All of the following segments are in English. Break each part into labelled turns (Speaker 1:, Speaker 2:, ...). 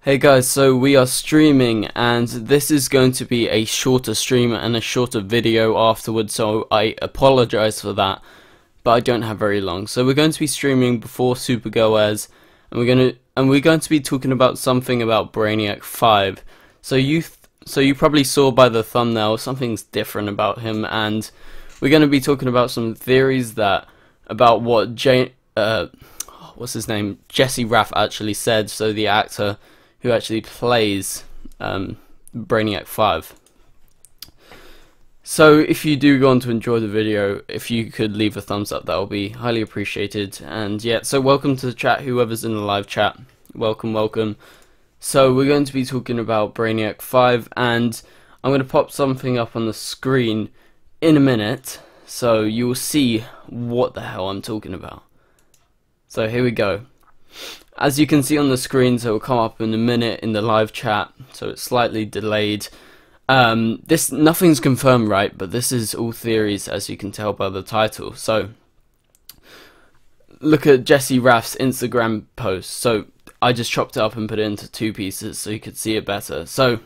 Speaker 1: Hey guys, so we are streaming and this is going to be a shorter stream and a shorter video afterwards, so I apologize for that, but I don't have very long. So we're going to be streaming before Supergirl airs, and we're going to be talking about something about Brainiac 5. So you probably saw by the thumbnail something's different about him, and we're going to be talking about some theories about what what's his name, Jesse Raff actually said. So the actor who actually plays Brainiac 5. So if you do go on to enjoy the video, if you could leave a thumbs up, that will be highly appreciated. And yeah, so welcome to the chat, whoever's in the live chat, welcome. So we're going to be talking about Brainiac 5, and I'm going to pop something up on the screen in a minute, so you will see what the hell I'm talking about. So here we go. As you can see on the screen, so it will come up in a minute in the live chat, so it's slightly delayed. Nothing's confirmed, right, but this is all theories, as you can tell by the title. So look at Jesse Raff's Instagram post. So I just chopped it up and put it into two pieces so you could see it better. So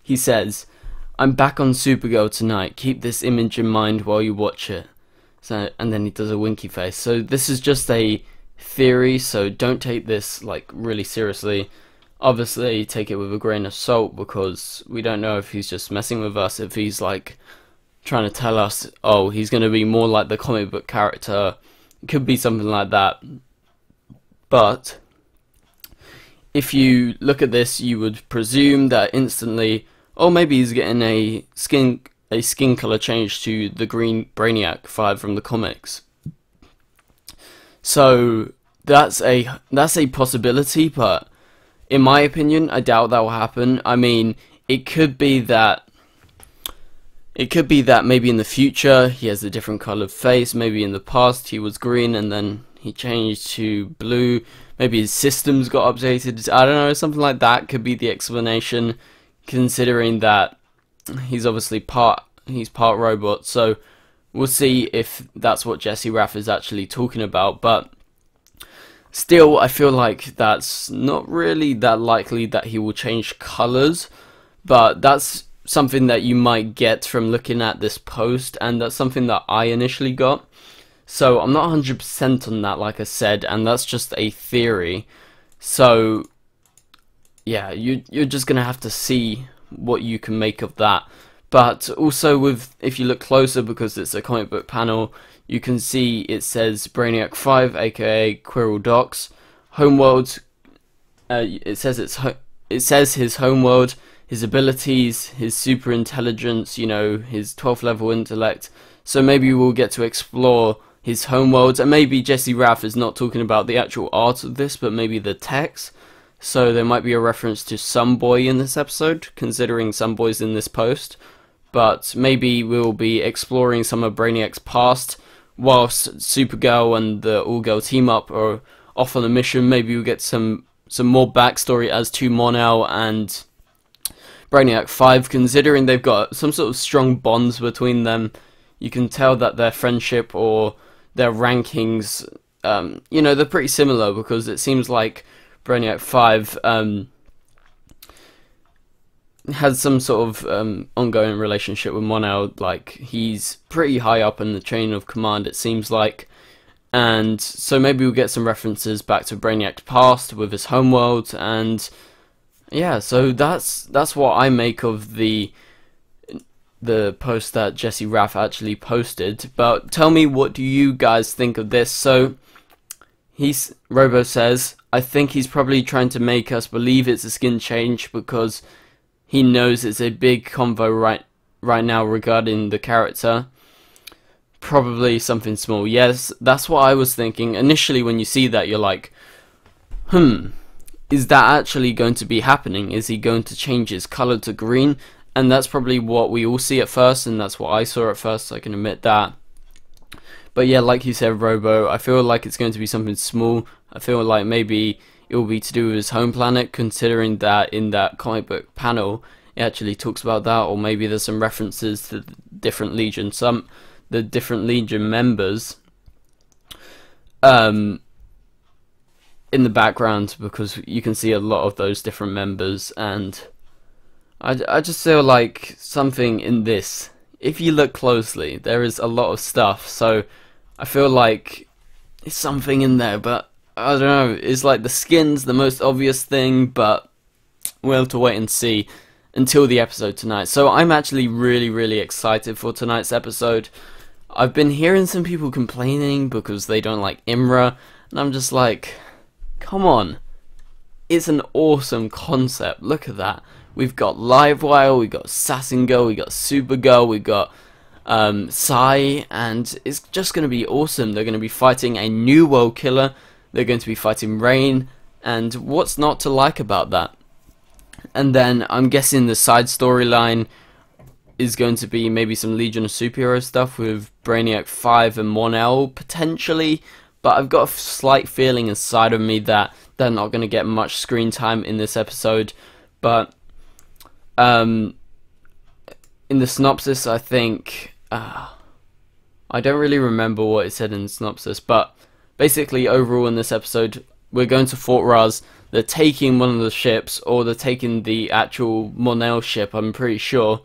Speaker 1: he says, "I'm back on Supergirl tonight. Keep this image in mind while you watch it." So, and then he does a winky face. So this is just a theory, so don't take this like really seriously. Obviously take it with a grain of salt, because we don't know if he's just messing with us, if he's like trying to tell us, oh, he's going to be more like the comic book character. It could be something like that. But if you look at this, you would presume that instantly, oh, maybe he's getting a skin color change to the green Brainiac 5 from the comics. So that's a possibility, but in my opinion, I doubt that will happen. I mean, it could be that maybe in the future he has a different colored face. Maybe in the past he was green and then he changed to blue. Maybe his systems got updated. I don't know, something like that could be the explanation, considering that he's obviously part robot. So we'll see if that's what Jesse Raff is actually talking about, but still, I feel like that's not really that likely that he will change colors, but that's something that you might get from looking at this post, and that's something that I initially got. So I'm not 100% on that, like I said, and that's just a theory. So yeah, you're just gonna have to see what you can make of that. But also, if you look closer, because it's a comic book panel, you can see it says Brainiac 5, aka Quirrell Doc's homeworld. It says his homeworld, his abilities, his super intelligence, you know, his 12th level intellect. So maybe we'll get to explore his homeworld, and maybe Jesse Raff is not talking about the actual art of this, but maybe the text. So there might be a reference to some boy in this episode, considering some boys in this post. But maybe we'll be exploring some of Brainiac's past, whilst Supergirl and the all-girl team-up are off on a mission. Maybe we'll get some more backstory as to Mon-El and Brainiac 5, considering they've got some sort of strong bonds between them. You can tell that their friendship or their rankings, you know, they're pretty similar, because it seems like Brainiac 5 has some sort of ongoing relationship with Mon-El. Like, he's pretty high up in the chain of command, it seems like, and so maybe we'll get some references back to Brainiac's past with his homeworld. And yeah, so that's what I make of the post that Jesse Raff actually posted. But tell me, what do you guys think of this? So Robo says, "I think he's probably trying to make us believe it's a skin change, because he knows it's a big convo right now regarding the character. Probably something small." Yes, that's what I was thinking. Initially, when you see that, you're like, is that actually going to be happening? Is he going to change his color to green? And that's probably what we all see at first, and that's what I saw at first, so I can admit that. But yeah, like you said, Robo, I feel like it's going to be something small. I feel like maybe it will be to do with his home planet, considering that in that comic book panel it actually talks about that. Or maybe there's some references to the different Legion, the different Legion members. in the background, because you can see a lot of those different members, and I just feel like something in this, if you look closely, there is a lot of stuff, so I feel like it's something in there, but I don't know, it's like the skin's the most obvious thing, but we'll have to wait and see until the episode tonight. So I'm actually really excited for tonight's episode. I've been hearing some people complaining because they don't like Imra, and I'm just like, come on, it's an awesome concept. Look at that. We've got Livewire, we've got Girl, we've got Supergirl, we've got Psy, and it's just going to be awesome. They're going to be fighting a new world killer, they're going to be fighting Rain, and what's not to like about that? And then I'm guessing the side storyline is going to be maybe some Legion of Superhero stuff with Brainiac 5 and 1L potentially, but I've got a slight feeling inside of me that they're not going to get much screen time in this episode. But in the synopsis, I think I don't really remember what it said in the synopsis, but basically overall in this episode we're going to Fort Raz. They're taking one of the ships, or they're taking the actual Monel ship, I'm pretty sure,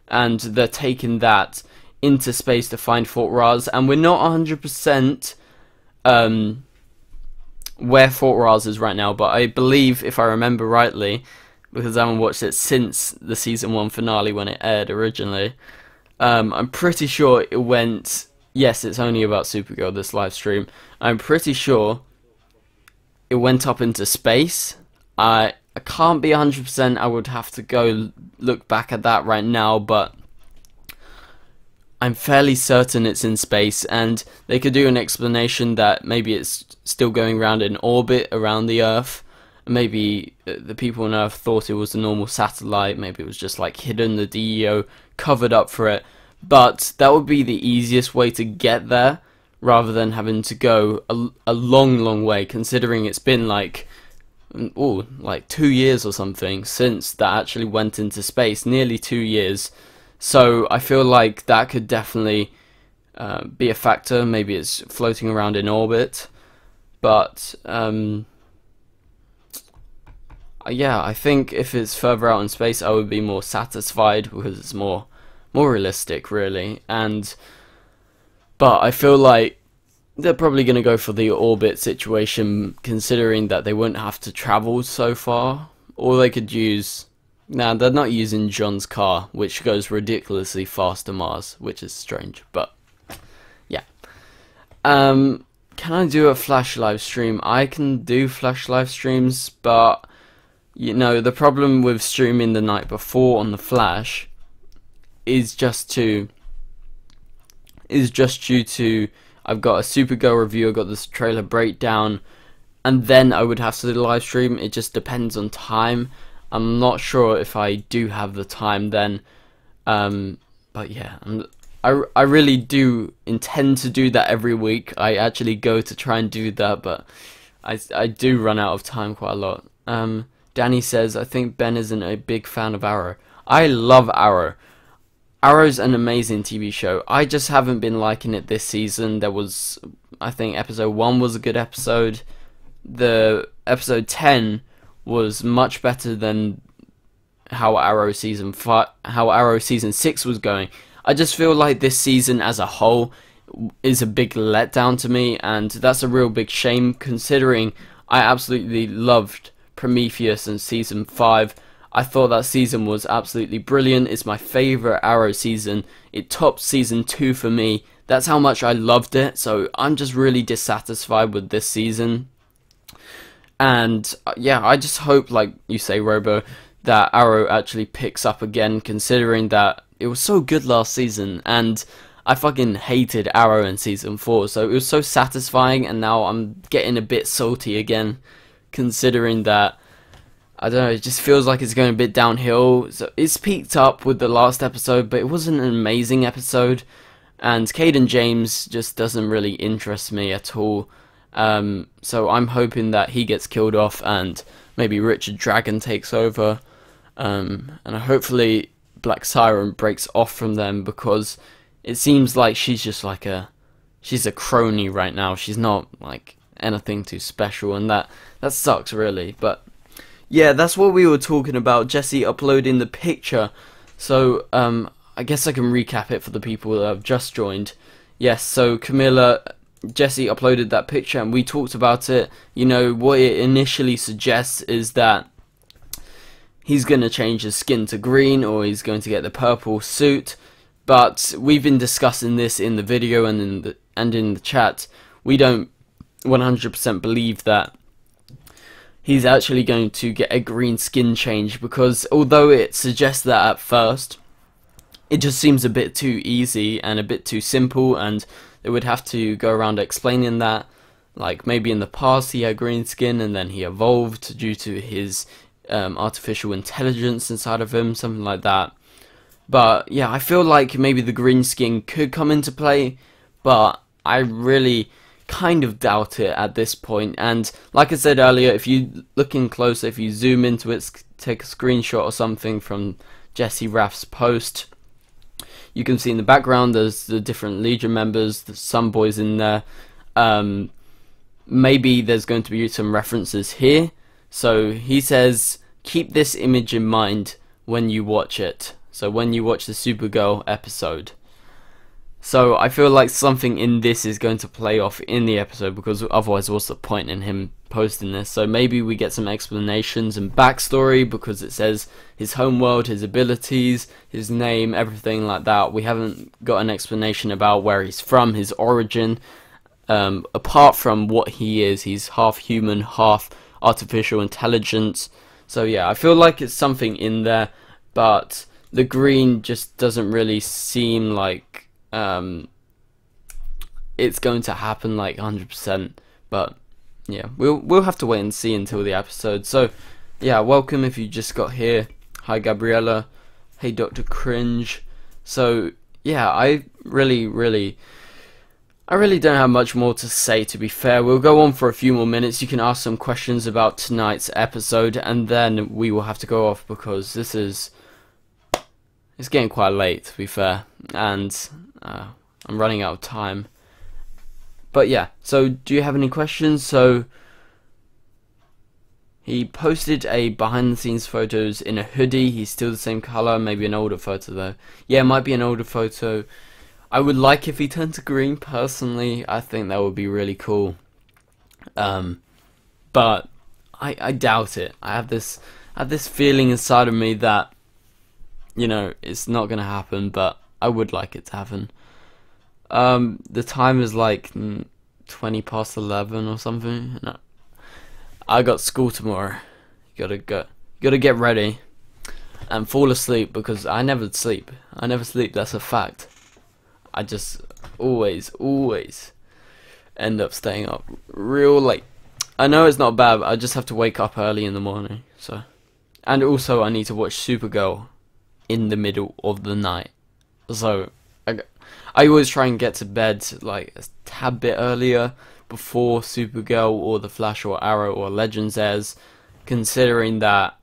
Speaker 1: and they're taking that into space to find Fort Raz, and we're not 100% where Fort Raz is right now, but I believe, if I remember rightly, because I haven't watched it since the season 1 finale when it aired originally, I'm pretty sure it went, yes, it's only about Supergirl, this live stream, I'm pretty sure it went up into space. I can't be 100%, I would have to go look back at that right now, but I'm fairly certain it's in space, and they could do an explanation that maybe it's still going around in orbit around the Earth. Maybe the people on Earth thought it was a normal satellite, maybe it was just like hidden, the DEO covered up for it, but that would be the easiest way to get there, rather than having to go a long way, considering it's been like 2 years or something since that actually went into space, nearly 2 years. So I feel like that could definitely be a factor. Maybe it's floating around in orbit, but yeah, I think if it's further out in space I would be more satisfied, because it's more realistic really. But I feel like they're probably going to go for the orbit situation, considering that they wouldn't have to travel so far. Or they could use... Nah, they're not using John's car, which goes ridiculously fast to Mars, which is strange, but yeah. Can I do a Flash live stream? I can do Flash live streams, but you know, the problem with streaming the night before on the Flash is just due to I've got a Supergirl review, I've got this trailer breakdown, and then I would have to live stream. It just depends on time. I'm not sure if I do have the time then, but yeah, I really do intend to do that every week. I actually go to try and do that, but I do run out of time quite a lot. Danny says, I think Ben isn't a big fan of Arrow. I love Arrow. Arrow's an amazing TV show. I just haven't been liking it this season. There was, I think episode 1 was a good episode. The episode 10 was much better than how Arrow season 6 was going. I just feel like this season as a whole is a big letdown to me, and that's a real big shame, considering I absolutely loved Prometheus in season 5. I thought that season was absolutely brilliant. It's my favourite Arrow season. It topped season 2 for me. That's how much I loved it. So I'm just really dissatisfied with this season. And yeah, I just hope, like you say, Robo, that Arrow actually picks up again, considering that it was so good last season. And I fucking hated Arrow in season 4. So it was so satisfying, and now I'm getting a bit salty again, considering that, I don't know, it just feels like it's going a bit downhill. So it's peaked up with the last episode, but it wasn't an amazing episode. And Caden James just doesn't really interest me at all. So I'm hoping that he gets killed off and maybe Richard Dragon takes over. And hopefully Black Siren breaks off from them, because it seems like she's just like she's a crony right now. She's not like anything too special, and that sucks really. But yeah, that's what we were talking about, Jesse uploading the picture. So I guess I can recap it for the people that have just joined. Yes, so Jesse uploaded that picture and we talked about it. You know, what it initially suggests is that he's going to change his skin to green, or he's going to get the purple suit. But we've been discussing this in the video and in the chat. We don't 100% believe that he's actually going to get a green skin change, because although it suggests that at first, it just seems a bit too easy and a bit too simple, and they would have to go around explaining that, like maybe in the past he had green skin and then he evolved due to his artificial intelligence inside of him, something like that. But yeah, I feel like maybe the green skin could come into play, but I really kind of doubt it at this point. And like I said earlier, if you look in closer, if you zoom into it, take a screenshot or something from Jesse Raff's post, you can see in the background there's the different Legion members, there's some boys in there. Maybe there's going to be some references here. So he says, keep this image in mind when you watch it. So when you watch the Supergirl episode. So I feel like something in this is going to play off in the episode, because otherwise what's the point in him posting this? So maybe we get some explanations and backstory, because it says his homeworld, his abilities, his name, everything like that. We haven't got an explanation about where he's from, his origin. Apart from what he is, he's half human, half artificial intelligence. So yeah, I feel like it's something in there, but the green just doesn't really seem like it's going to happen like 100%. But yeah, we'll have to wait and see until the episode. So yeah, welcome if you just got here. Hi Gabriella. Hey Dr. Cringe. So yeah, I really don't have much more to say, to be fair. We'll go on for a few more minutes. You can ask some questions about tonight's episode, and then we will have to go off, because it's getting quite late, to be fair, and I'm running out of time. But yeah, so do you have any questions? So he posted a behind the scenes photos in a hoodie. He's still the same color, maybe an older photo though. Yeah, it might be an older photo. I would like if he turned to green, personally. I think that would be really cool. But I doubt it. I have this feeling inside of me that, you know, it's not gonna happen, but I would like it to happen. The time is like 20 past 11 or something. No. I got school tomorrow. Gotta get ready and fall asleep, because I never sleep. That's a fact. I just always end up staying up real late. I know it's not bad, but I just have to wake up early in the morning. So, and also I need to watch Supergirl in the middle of the night. So I always try and get to bed like a tad bit earlier, before Supergirl or The Flash or Arrow or Legends airs, considering that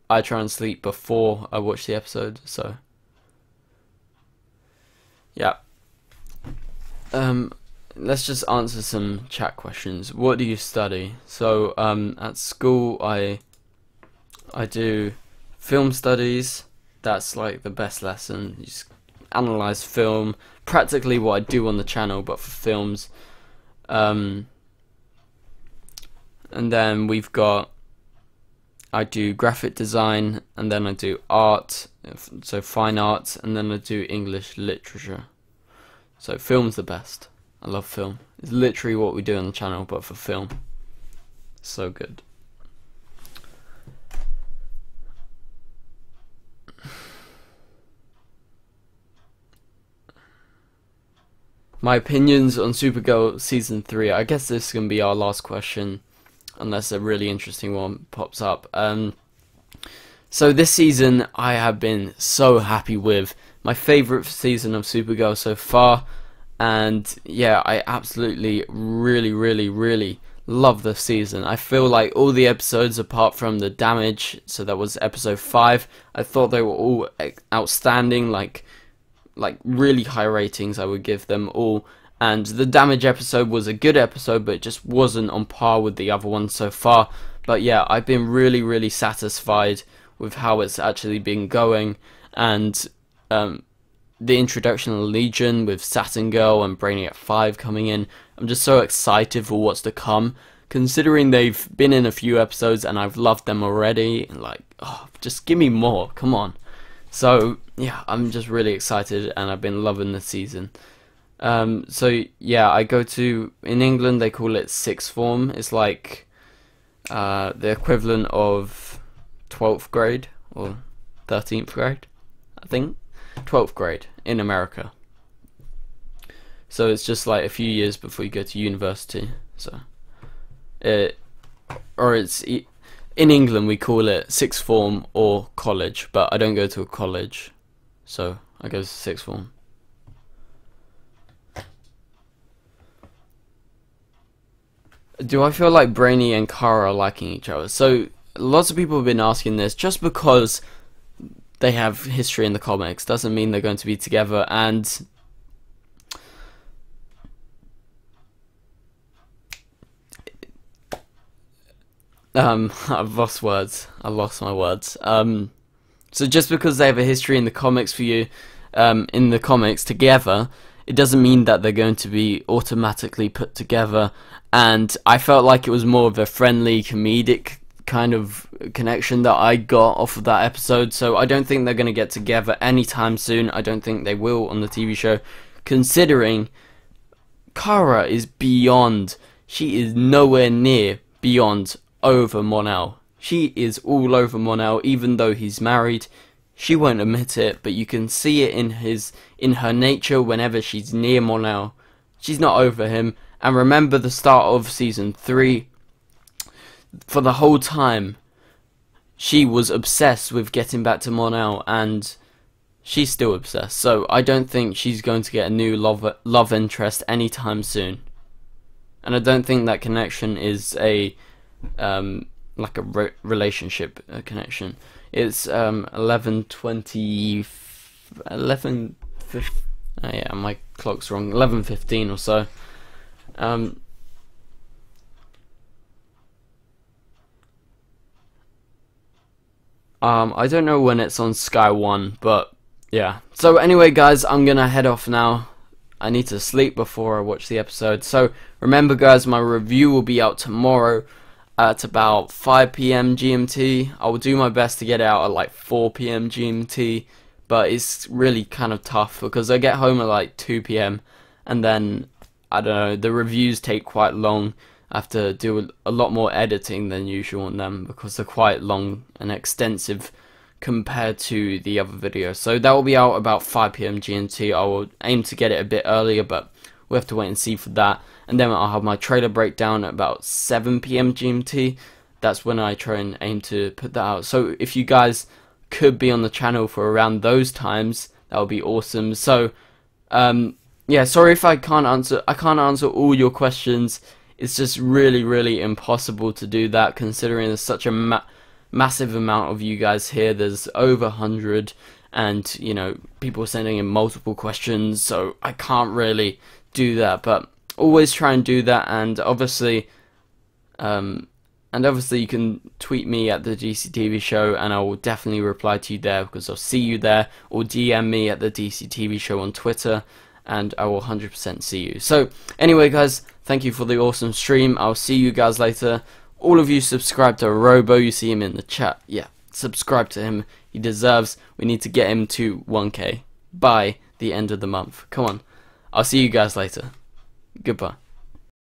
Speaker 1: I try and sleep before I watch the episode. So yeah. Let's just answer some chat questions. What do you study? So at school I do film studies. That's like the best lesson. You just analyze film, practically what I do on the channel, but for films. And then we've got, I do graphic design, and then I do art, so fine arts, and then I do English literature. So film's the best. I love film. It's literally what we do on the channel, but for film. So good. My opinions on Supergirl Season 3. I guess this is going to be our last question, unless a really interesting one pops up. So this season I have been so happy with. My favourite season of Supergirl so far. And yeah, I absolutely really love this season. I feel like all the episodes apart from the damage, so that was episode 5, I thought they were all outstanding, like really high ratings I would give them all. and the damage episode was a good episode, but it just wasn't on par with the other ones so far. But yeah, I've been really satisfied with how it's actually been going, and the introduction of Legion with Saturn Girl and Brainiac 5 coming in. I'm just so excited for what's to come, considering they've been in a few episodes and I've loved them already. Like, oh, just give me more, come on. So yeah, I'm just really excited, and I've been loving the season. So yeah, I go to, in England they call it sixth form. It's like the equivalent of 12th grade or 13th grade, I think. 12th grade in America. So it's just like a few years before you go to university. So or it's in England we call it sixth form or college, but I don't go to a college, so I go to sixth form. Do I feel like Brainy and Kara are liking each other? So lots of people have been asking this. Just because they have history in the comics doesn't mean they're going to be together, and I've lost words. I lost my words. So just because they have a history in the comics for you, in the comics together, it doesn't mean that they're going to be automatically put together. And I felt like it was more of a friendly, comedic kind of connection that I got off of that episode. So I don't think they're going to get together anytime soon. I don't think they will on the TV show, considering Kara is beyond, she is nowhere near beyond over Mon-El. She is all over Mon-El, even though he's married. She won't admit it, but you can see it in her nature whenever she's near Mon-El. She's not over him. And remember the start of season 3, for the whole time she was obsessed with getting back to Mon-El, and she's still obsessed. So I don't think she's going to get a new love interest anytime soon. And I don't think that connection is a like a relationship connection. It's 11:20, 11. Oh yeah, my clock's wrong. 11:15 or so. I don't know when it's on Sky 1, but yeah. So anyway, guys, I'm gonna head off now. I need to sleep before I watch the episode. So remember, guys, my review will be out tomorrow at about 5 PM GMT. I will do my best to get it out at like 4 PM GMT, but it's really kind of tough because I get home at like 2 PM, and then I don't know, the reviews take quite long. I have to do a lot more editing than usual on them because they're quite long and extensive compared to the other videos. So that will be out about 5 PM GMT. I will aim to get it a bit earlier, but we'll have to wait and see for that. And then I'll have my trailer breakdown at about 7 PM GMT. That's when I try and aim to put that out. So if you guys could be on the channel for around those times, that would be awesome. So yeah, sorry if I can't answer all your questions. It's just really impossible to do that, considering there's such a massive amount of you guys here. There's over 100, and you know, people sending in multiple questions, so I can't really do that. But always try and do that, and obviously you can tweet me at the DCTV show, and I will definitely reply to you there, because I'll see you there, or DM me at the DCTV show on Twitter, and I will 100% see you. So anyway, guys, thank you for the awesome stream. I'll see you guys later. All of you subscribe to Robo. You see him in the chat. Yeah, subscribe to him. He deserves. We need to get him to 1K by the end of the month. Come on. I'll see you guys later. Goodbye.